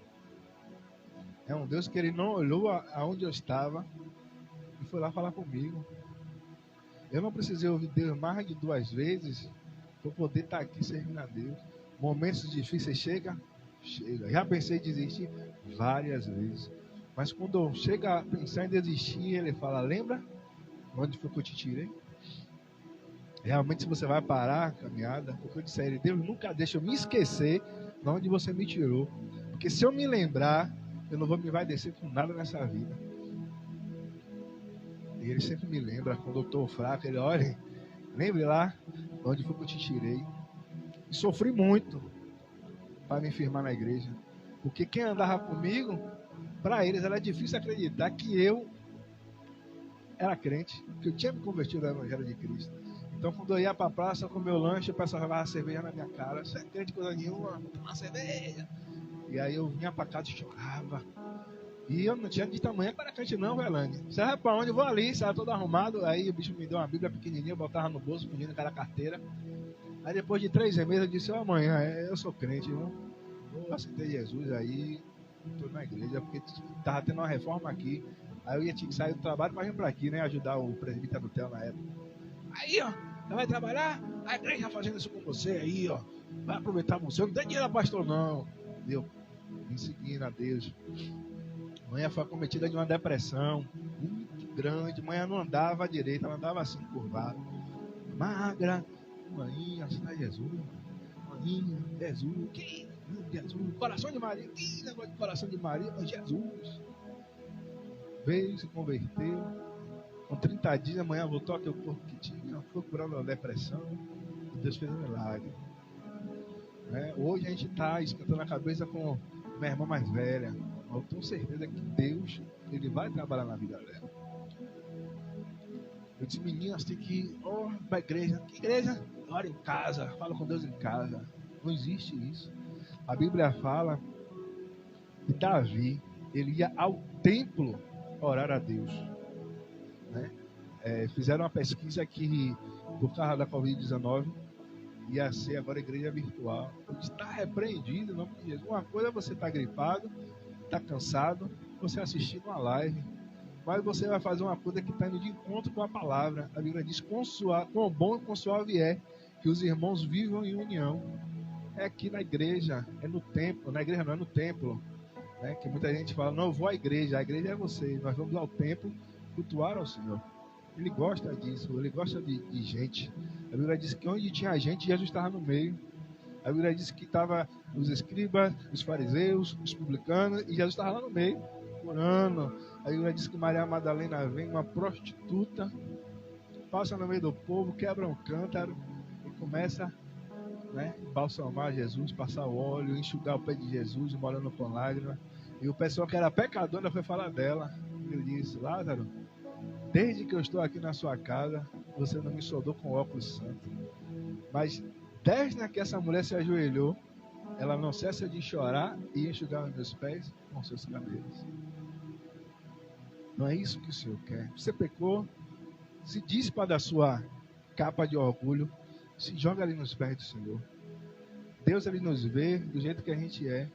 É um Deus que ele não olhou aonde eu estava e foi lá falar comigo. Eu não precisei ouvir Deus mais de 2 vezes para poder estar aqui servindo a Deus. Momentos difíceis chega. Já pensei em desistir várias vezes. Mas quando chega a pensar em desistir, ele fala, lembra onde foi que eu te tirei? Realmente, se você vai parar a caminhada, porque eu disse a ele, Deus nunca deixa eu me esquecer de onde você me tirou. Porque se eu me lembrar, eu não vou me descer com nada nessa vida. E ele sempre me lembra, quando eu estou fraco, ele olha, lembre lá onde foi que eu te tirei. E sofri muito para me firmar na igreja. Porque quem andava comigo, para eles era difícil acreditar que eu era crente, que eu tinha me convertido ao Evangelho de Cristo. Então, quando eu ia para a praça com o meu lanche, o pessoal jogava cerveja na minha cara. Você é crente coisa nenhuma, uma cerveja. E aí eu vinha para casa e chorava. E eu não tinha de tamanho para crente não, Velane. Você vai para onde? Eu vou ali, sabe, todo arrumado. Aí o bicho me deu uma Bíblia pequenininha, eu botava no bolso, pedindo que era carteira. Aí depois de 3 meses eu disse, amanhã, eu sou crente, viu? Eu aceitei Jesus aí, estou na igreja, porque estava tendo uma reforma aqui. Aí eu ia tinha que sair do trabalho para vir para aqui, né? Ajudar o presbítero do Theo na época. Aí, ó, você vai trabalhar? A igreja fazendo isso com você aí, ó. Vai aproveitar você. Não tem dinheiro, pastor, não. Deu. Me seguindo a Deus. Manhã foi acometida de uma depressão muito grande. Manhã não andava à direita, ela andava assim, curvada. Magra. Maninha, assim, Jesus. Maninha, Jesus. Que Jesus? Coração de Maria. Que negócio de coração de Maria? Jesus. Veio, se converteu. Com 30 dias, amanhã voltou aquele corpo que tinha. Foi curando a depressão. E Deus fez um milagre. Hoje a gente está esquentando a cabeça com minha irmã mais velha. Eu tenho certeza que Deus, ele vai trabalhar na vida dela. Eu disse, meninas, tem que ir para a igreja. Que igreja? Ora em casa, fala com Deus em casa. Não existe isso. A Bíblia fala que Davi, ele ia ao templo orar a Deus. Né? Fizeram uma pesquisa que, por causa da Covid-19, ia ser agora igreja virtual. Está repreendido em nome de Jesus. Uma coisa é você estar gripado, está cansado, você assistindo uma live, mas você vai fazer uma coisa que está indo de encontro com a palavra. A Bíblia diz, quão bom e quão suave é que os irmãos vivam em união. É aqui na igreja, é no templo. Na igreja não, é no templo. Né? Que muita gente fala, não, eu vou à igreja. A igreja é você. Nós vamos ao templo cultuar ao Senhor. Ele gosta disso, ele gosta de gente. A Bíblia diz que onde tinha gente, Jesus estava no meio. A Bíblia diz que estava os escribas, os fariseus, os publicanos, e Jesus estava lá no meio, orando. A Bíblia diz que Maria Madalena vem, uma prostituta, passa no meio do povo, quebra um cântaro e começa, balsamar Jesus, passar o óleo, enxugar o pé de Jesus, molhando com lágrimas. E o pessoal que era pecador ainda foi falar dela. Ele disse: Lázaro, desde que eu estou aqui na sua casa, você não me soldou com óculos santo. Mas desde que essa mulher se ajoelhou, ela não cessa de chorar e enxugar os meus pés com seus cabelos. Não é isso que o Senhor quer. Você pecou, se dispa da sua capa de orgulho, se joga ali nos pés do Senhor. Deus, ele nos vê do jeito que a gente é.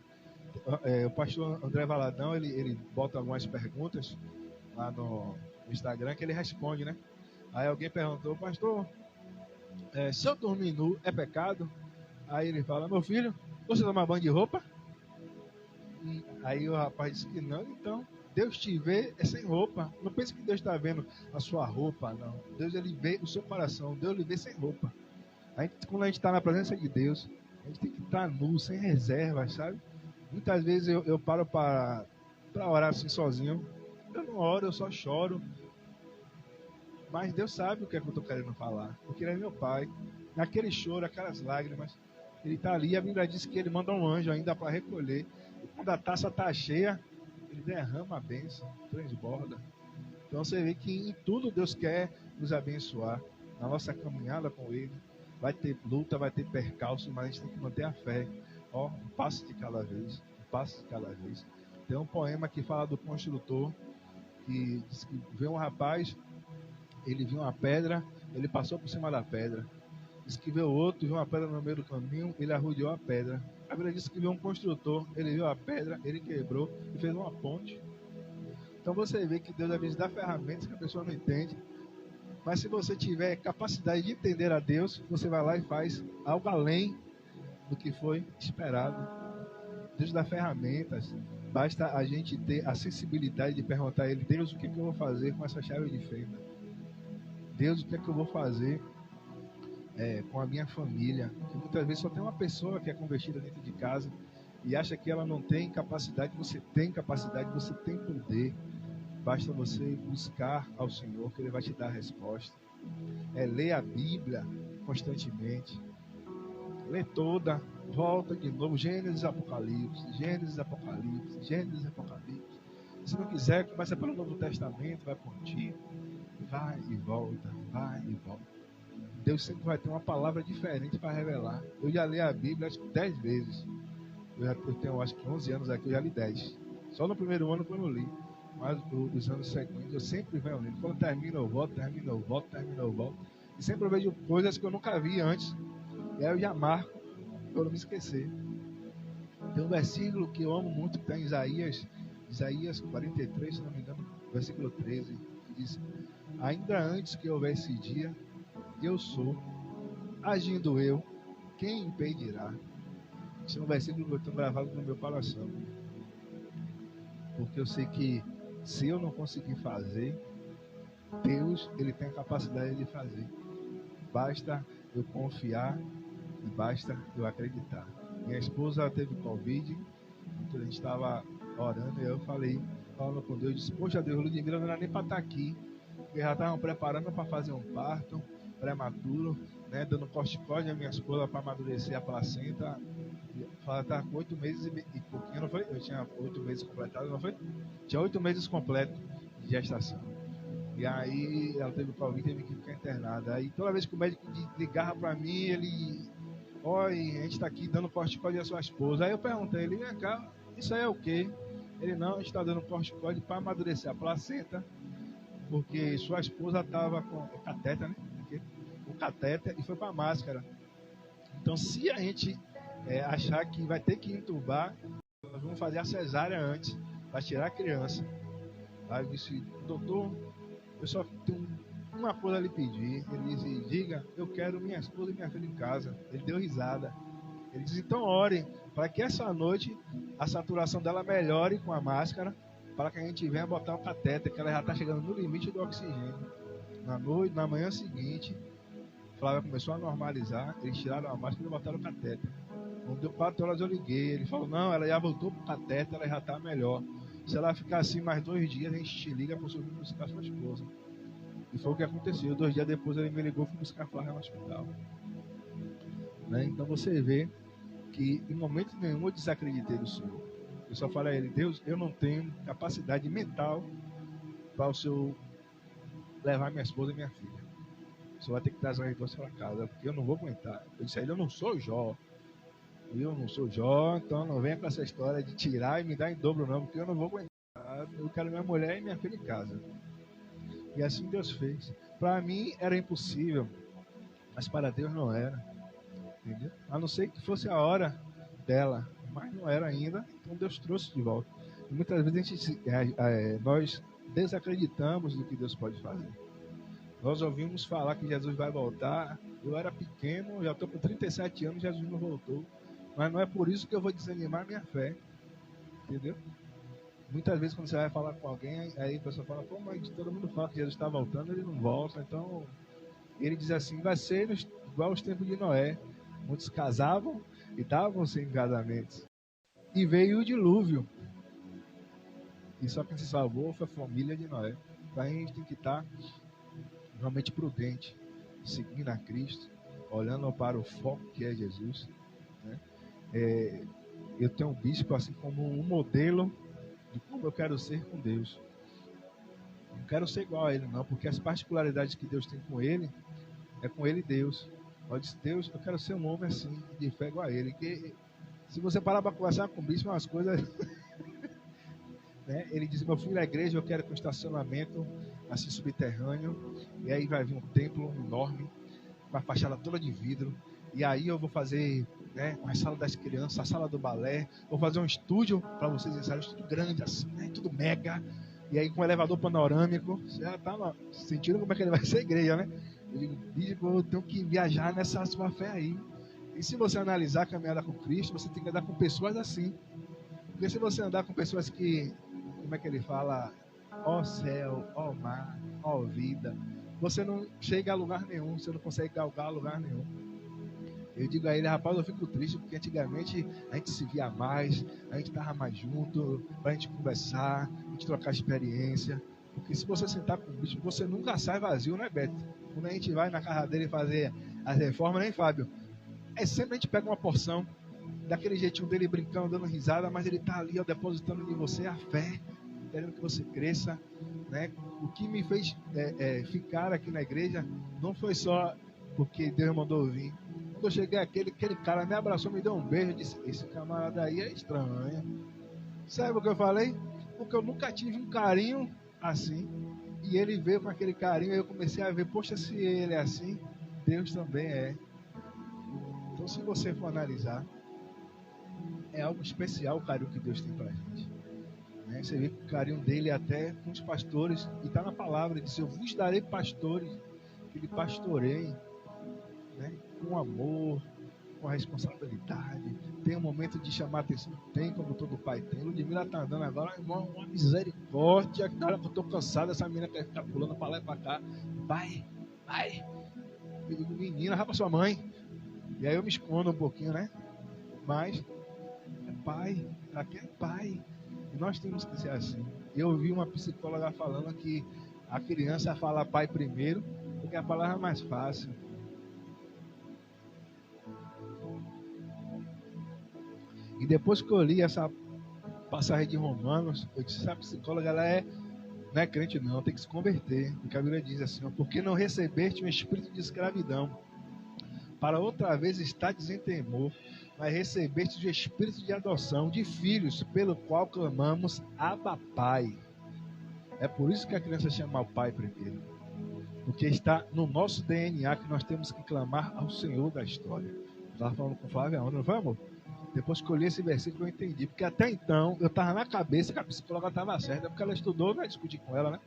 O pastor André Valadão, ele bota algumas perguntas lá no Instagram que ele responde, né? Aí alguém perguntou: pastor, se eu dormir nu é pecado? Aí ele fala: meu filho, você toma banho de roupa? Aí o rapaz disse que não. Então Deus te vê sem roupa. Não pense que Deus está vendo a sua roupa, não. Deus, ele vê o seu coração. Deus, ele vê sem roupa. Quando a gente está na presença de Deus, a gente tem que estar nu, sem reserva, sabe? Muitas vezes eu paro para orar assim sozinho. Eu não oro, eu só choro. Mas Deus sabe o que é que eu estou querendo falar. Porque Ele é meu Pai. Naquele choro, aquelas lágrimas, Ele está ali. A Bíblia diz que Ele manda um anjo ainda para recolher. E quando a taça está cheia, Ele derrama a bênção, transborda. Então você vê que em tudo Deus quer nos abençoar. Na nossa caminhada com Ele, vai ter luta, vai ter percalço, mas a gente tem que manter a fé. Um passo de cada vez, um passo de cada vez. Tem um poema que fala do construtor, que diz que vê um rapaz, ele viu uma pedra, ele passou por cima da pedra. Diz que viu outro, viu uma pedra no meio do caminho, ele arrodeou a pedra. A Bíblia diz que viu um construtor, ele viu a pedra, ele quebrou e fez uma ponte. Então você vê que Deus às vezes dá ferramentas que a pessoa não entende. Mas se você tiver capacidade de entender a Deus, você vai lá e faz algo além do que foi esperado. Deus dá ferramentas. Basta a gente ter a sensibilidade de perguntar a Ele: Deus, o que eu vou fazer com essa chave de fenda? Deus, o que é que eu vou fazer com a minha família? Que muitas vezes só tem uma pessoa que é convertida dentro de casa e acha que ela não tem capacidade. Você tem capacidade, você tem poder. Basta você buscar ao Senhor, que Ele vai te dar a resposta. Ler a Bíblia constantemente. Lê toda, volta de novo. Gênesis, Apocalipse, Gênesis, Apocalipse, Gênesis, Apocalipse. Se não quiser, começa pelo Novo Testamento, vai contigo. Vai e volta, vai e volta. Deus sempre vai ter uma palavra diferente para revelar. Eu já li a Bíblia acho que 10 vezes. Eu tenho acho que 11 anos aqui, eu já li 10. Só no primeiro ano que eu não li. Mas os anos seguintes eu sempre venho lendo. Quando termina eu volto, termina eu volto, termina eu volto. E sempre eu vejo coisas que eu nunca vi antes. E aí eu já marco para não me esquecer. Tem um versículo que eu amo muito, que está em Isaías 43, se não me engano, versículo 13, que diz: ainda antes que houvesse dia, eu sou, agindo eu, quem impedirá? Esse é um versículo que eu tenho gravado no meu coração. Porque eu sei que se eu não conseguir fazer, Deus, Ele tem a capacidade de fazer. Basta eu confiar e basta eu acreditar. Minha esposa teve Covid, então a gente estava orando e eu falando com Deus, disse: poxa Deus, Ludmila não era nem para estar aqui, porque já estavam preparando para fazer um parto prematuro, né, dando corticóide à minha esposa para amadurecer a placenta. Ela estava com 8 meses e pouquinho, não foi? Eu tinha 8 meses completados, não foi? Tinha 8 meses completos de gestação. E aí ela teve Covid e teve que ficar internada. Aí toda vez que o médico ligava para mim, ele: oi, a gente está aqui dando corticóide à sua esposa. Aí eu perguntei, ele: vem cá, isso aí é o quê? Ele: não, a gente está dando corticóide para amadurecer a placenta, porque sua esposa estava com o catéter, né? O catéter, e foi para a máscara. Então, se a gente achar que vai ter que entubar, nós vamos fazer a cesárea antes, para tirar a criança. Aí eu disse: doutor, eu só tenho uma coisa a lhe pedir. Ele disse: diga, eu quero minha esposa e minha filha em casa. Ele deu risada. Ele disse: então ore, para que essa noite a saturação dela melhore com a máscara, para que a gente venha botar o catéter, que ela já está chegando no limite do oxigênio. Na manhã seguinte, Flávia começou a normalizar, eles tiraram a máscara e botaram o catéter. Quando deu 4 horas eu liguei, ele falou: não, ela já voltou pro catéter, ela já está melhor. Se ela ficar assim mais 2 dias, a gente te liga para o senhor vir buscar sua esposa. E foi o que aconteceu. 2 dias depois ele me ligou e fui buscar a Flávia no hospital. Né? Então você vê que em momento nenhum eu desacreditei do Senhor. Eu só falei a ele: Deus, eu não tenho capacidade mental para o Senhor levar minha esposa e minha filha. O Senhor vai ter que trazer as duas para casa, porque eu não vou aguentar. Eu disse a ele: eu não sou Jó. Eu não sou Jó, então não venha com essa história de tirar e me dar em dobro, não, porque eu não vou aguentar. Eu quero minha mulher e minha filha em casa. E assim Deus fez. Para mim era impossível, mas para Deus não era. Entendeu? A não ser que fosse a hora dela, mas não era ainda, então Deus trouxe de volta. E muitas vezes nós desacreditamos do que Deus pode fazer. Nós ouvimos falar que Jesus vai voltar. Eu era pequeno, já estou com 37 anos, Jesus não voltou. Mas não é por isso que eu vou desanimar minha fé. Entendeu? Muitas vezes quando você vai falar com alguém, aí a pessoa fala: pô, mas todo mundo fala que Jesus está voltando, ele não volta. Então, ele diz assim: vai ser igual aos tempos de Noé. Muitos casavam e davam-se em casamentos. E veio o dilúvio. E só quem se salvou foi a família de Noé. Então a gente tem que estar realmente prudente, seguindo a Cristo, olhando para o foco que é Jesus. Né? Eu tenho um bispo assim como um modelo de como eu quero ser com Deus. Não quero ser igual a ele, não, porque as particularidades que Deus tem com ele, é com ele Deus. Eu disse: Deus, eu quero ser um homem assim, de fé igual a ele. Que, se você parar para conversar com o bispo, umas coisas. Né? Ele diz: meu filho, a igreja, eu quero que um estacionamento assim subterrâneo, e aí vai vir um templo enorme, uma fachada toda de vidro, e aí eu vou fazer, né, uma sala das crianças, a sala do balé, vou fazer um estúdio para vocês ensaiarem, um estúdio grande assim, né, tudo mega, e aí com um elevador panorâmico. Você já tá sentindo como é que ele vai ser a igreja, né? Eu digo: bispo, eu tenho que viajar nessa sua fé aí. E se você analisar a caminhada com Cristo, você tem que andar com pessoas assim. Porque se você andar com pessoas que, como é que ele fala, ó céu, ó mar, ó vida, você não chega a lugar nenhum, você não consegue galgar a lugar nenhum. Eu digo a ele: rapaz, eu fico triste porque antigamente a gente se via mais, a gente estava mais junto, para a gente conversar, a gente trocar experiência. Porque se você sentar com o bicho, você nunca sai vazio, né, Beto? Quando a gente vai na casa dele fazer as reformas, né, Fábio? É sempre a gente pega uma porção, daquele jeitinho dele brincando, dando risada, mas ele está ali, ó, depositando em você a fé, querendo que você cresça, né? O que me fez ficar aqui na igreja não foi só porque Deus mandou vir. Quando eu cheguei, aquele cara me abraçou, me deu um beijo, eu disse: esse camarada aí é estranho. Sabe o que eu falei? Porque eu nunca tive um carinho assim, e ele veio com aquele carinho, e eu comecei a ver: poxa, se ele é assim, Deus também é. Então, se você for analisar, é algo especial o carinho que Deus tem pra gente. Né? Você vê que o carinho dele é até com os pastores, e está na palavra, ele diz: eu vos darei pastores, que lhe pastoreiem, né? Com amor, com responsabilidade. Tem um momento de chamar atenção, tem, como todo pai tem. Ludmila tá andando agora, irmão, uma misericórdia. Na hora que eu tô cansado, essa menina quer ficar pulando pra lá e pra cá. Vai. Eu digo: menina, vai pra sua mãe. E aí eu me escondo um pouquinho, né? Mas é pai, aqui é pai. E nós temos que ser assim. Eu ouvi uma psicóloga falando que a criança fala pai primeiro, porque a palavra é mais fácil. E depois que eu li essa passagem de Romanos, eu disse: essa psicóloga, ela não é crente não, tem que se converter. Porque a Bíblia diz assim: porque não recebeste um espírito de escravidão, para outra vez estardes em temor, mas recebeste o espírito de adoção, de filhos, pelo qual clamamos: Abba, Pai. É por isso que a criança chama o Pai primeiro, porque está no nosso DNA que nós temos que clamar ao Senhor da história. Eu estava falando com o Flávio ontem, não foi, amor? Depois que eu li esse versículo eu entendi, porque até então eu estava na cabeça que a psicóloga estava certa, porque ela estudou, não é discutir com ela, né?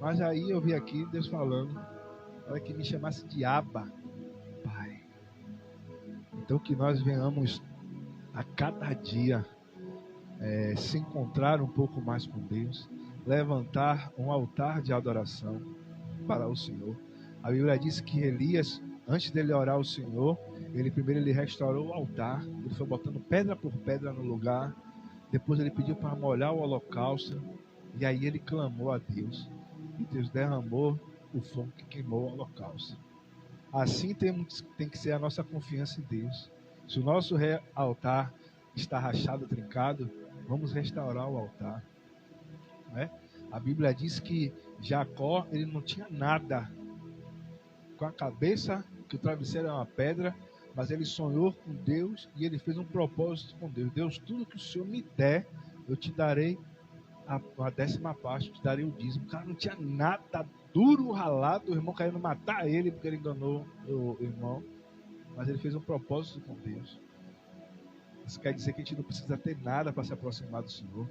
Mas aí eu vi aqui Deus falando para que me chamasse de Abba, Pai. Então que nós venhamos a cada dia se encontrar um pouco mais com Deus, levantar um altar de adoração para o Senhor. A Bíblia diz que Elias, antes dele orar ao Senhor, ele restaurou o altar, ele foi botando pedra por pedra no lugar, depois ele pediu para molhar o holocausto, e aí ele clamou a Deus, e Deus derramou o fogo que queimou o holocausto. Assim tem que ser a nossa confiança em Deus. Se o nosso altar está rachado, trincado, Vamos restaurar o altar. Né? A Bíblia diz que Jacó, ele não tinha nada. Com a cabeça, que o travesseiro é uma pedra, mas ele sonhou com Deus e ele fez um propósito com Deus. Deus, tudo que o Senhor me der, eu te darei a 10ª parte, eu te darei o dízimo. O cara não tinha nada, duro, ralado, o irmão querendo matar ele porque ele enganou o irmão. Mas ele fez um propósito com Deus. Isso quer dizer que a gente não precisa ter nada para se aproximar do Senhor.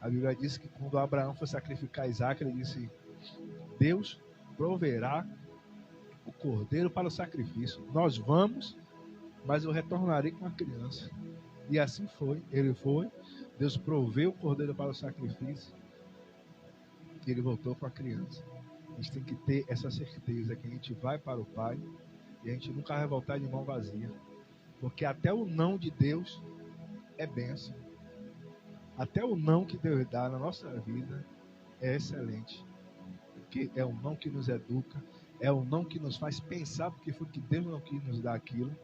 A Bíblia diz que quando Abraão foi sacrificar Isaac, ele disse: Deus proverá o cordeiro para o sacrifício. Nós vamos, mas eu retornarei com a criança. E assim foi. Ele foi. Deus proveu o cordeiro para o sacrifício. E ele voltou com a criança. A gente tem que ter essa certeza que a gente vai para o Pai e a gente nunca vai voltar de mão vazia. Porque até o não de Deus é bênção. Até o não que Deus dá na nossa vida é excelente. Porque é um não que nos educa, é um não que nos faz pensar porque foi que Deus não quis nos dar aquilo.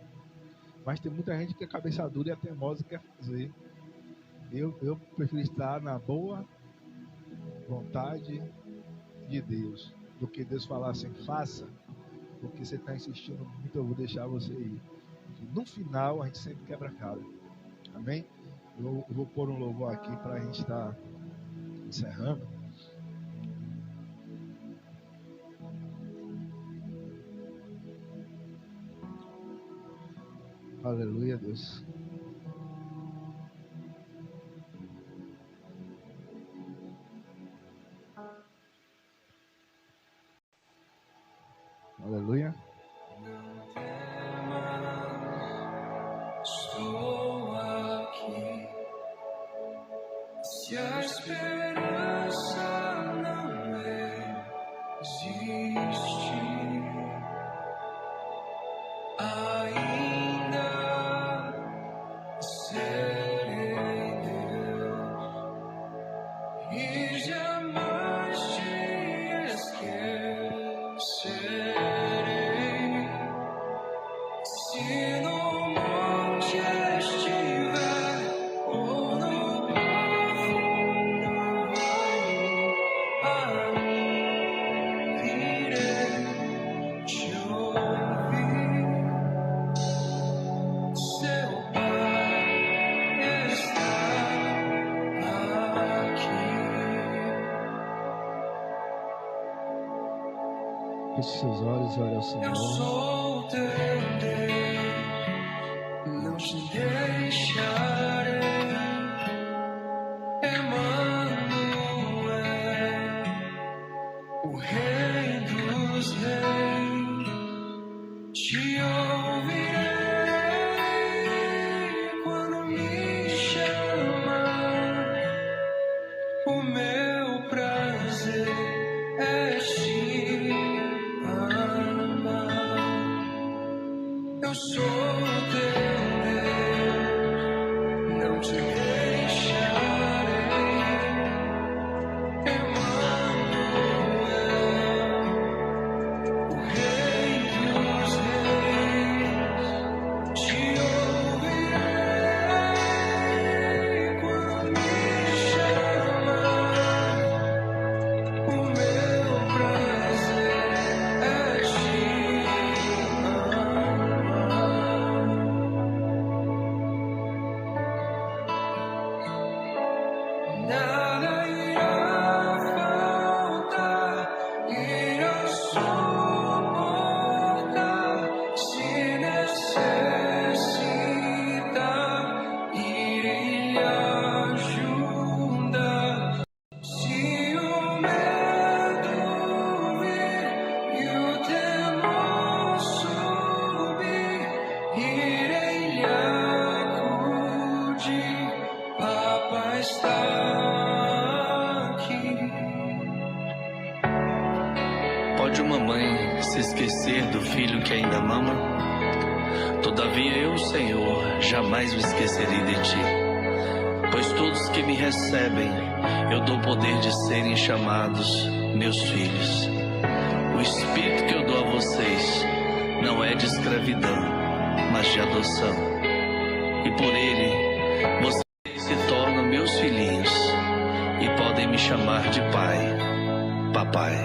Mas tem muita gente que é cabeça dura e é teimosa e quer fazer. Eu prefiro estar na boa vontade de Deus do que Deus falar assim: faça, porque você está insistindo muito, eu vou deixar você ir. No final, a gente sempre quebra a cara. Amém? Eu vou pôr um louvor aqui para a gente estar encerrando. Aleluia, Deus. Aleluia. Estou aqui. Se a esperança não existe, ainda serei Deus e jamais te esquecerei. Se no monte estiver ou no profundo vale, irei te ouvir. Seu Pai está aqui. Feche seus olhos e ore ao Eu Senhor. sou teu Deus, não te deixarei. Emanuel, o Rei dos Reis, te ouvirei quando me chamar. O meu prazer é te amar. Eu sou teu Deus, não te deixarei. Emanuel, o Rei dos Reis, te ouvirei quando me chamar. O meu prazer é te amar. Nada irá faltar, irá suportar. Se necessitar, irei ajudar. Se o medo vir e o temor subir, irei lhe acudir. Papai está aqui. Pode uma mãe se esquecer do filho que ainda mama? Todavia eu, Senhor, jamais me esquecerei de ti. Pois todos que me recebem, eu dou poder de serem chamados meus filhos. O espírito que eu dou a vocês não é de escravidão, mas de adoção. E por ele, vocês se tornam chamar de pai, papai.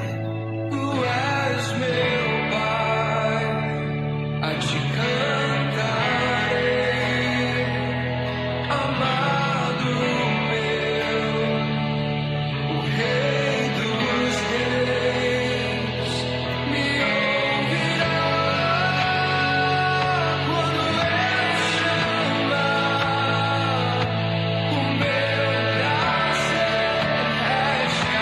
Tu és meu pai, a te cantarei, amado meu, o Rei dos Reis, me ouvirá quando eu chamar. O meu prazer é te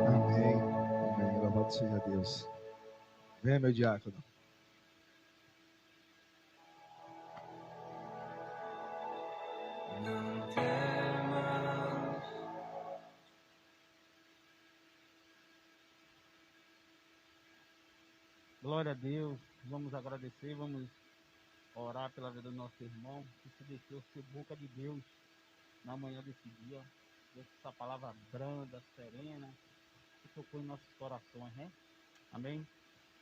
Amém. Amém. Louvado seja Deus. Venha, meu diácono. Não temas. Glória a Deus, vamos agradecer, vamos orar pela vida do nosso irmão, que se deixou ser boca de Deus na manhã desse dia. Deus, essa palavra branda, serena, que tocou em nossos corações, né? Amém?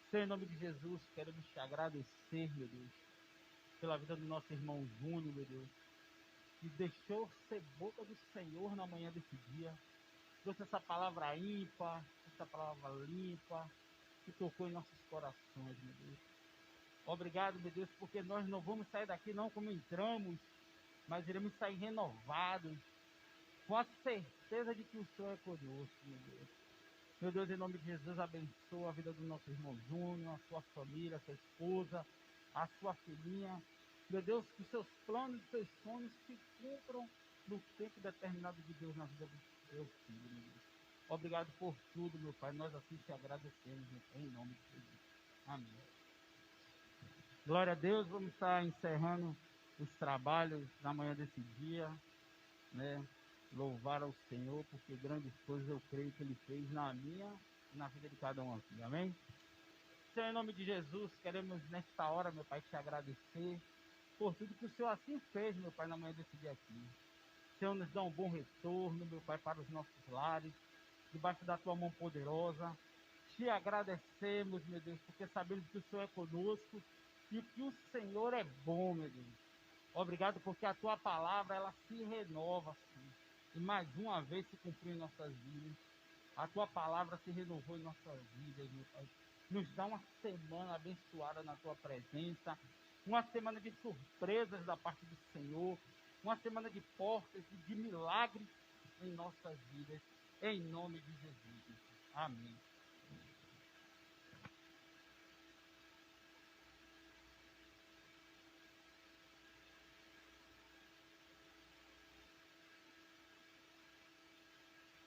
Senhor, em nome de Jesus, queremos te agradecer, meu Deus, pela vida do nosso irmão Júnior, meu Deus, que deixou ser boca do Senhor na manhã desse dia. Trouxe essa palavra ímpar, essa palavra limpa, que tocou em nossos corações, meu Deus. Obrigado, meu Deus, porque nós não vamos sair daqui não como entramos, mas iremos sair renovados, com a certeza de que o Senhor é conosco, meu Deus. Meu Deus, em nome de Jesus, abençoa a vida do nosso irmão Júnior, a sua família, a sua esposa, a sua filhinha. Meu Deus, que os seus planos e seus sonhos se cumpram no tempo determinado de Deus na vida do seu filho, meu Deus. Obrigado por tudo, meu Pai. Nós assim te agradecemos, meu Pai, em nome de Jesus. Amém. Glória a Deus. Vamos estar encerrando os trabalhos na manhã desse dia, né? Louvar ao Senhor, porque grandes coisas eu creio que Ele fez na minha e na vida de cada um aqui. Amém? Senhor, em nome de Jesus, queremos nesta hora, meu Pai, te agradecer por tudo que o Senhor assim fez, meu Pai, na manhã desse dia aqui. Senhor, nos dá um bom retorno, meu Pai, para os nossos lares, debaixo da Tua mão poderosa. Te agradecemos, meu Deus, porque sabemos que o Senhor é conosco e que o Senhor é bom, meu Deus. Obrigado porque a Tua palavra, ela se renova, Senhor. E mais uma vez se cumpriu em nossas vidas. A Tua palavra se renovou em nossas vidas, meu Pai. Nos dá uma semana abençoada na Tua presença, uma semana de surpresas da parte do Senhor, uma semana de portas e de milagres em nossas vidas, em nome de Jesus. Amém.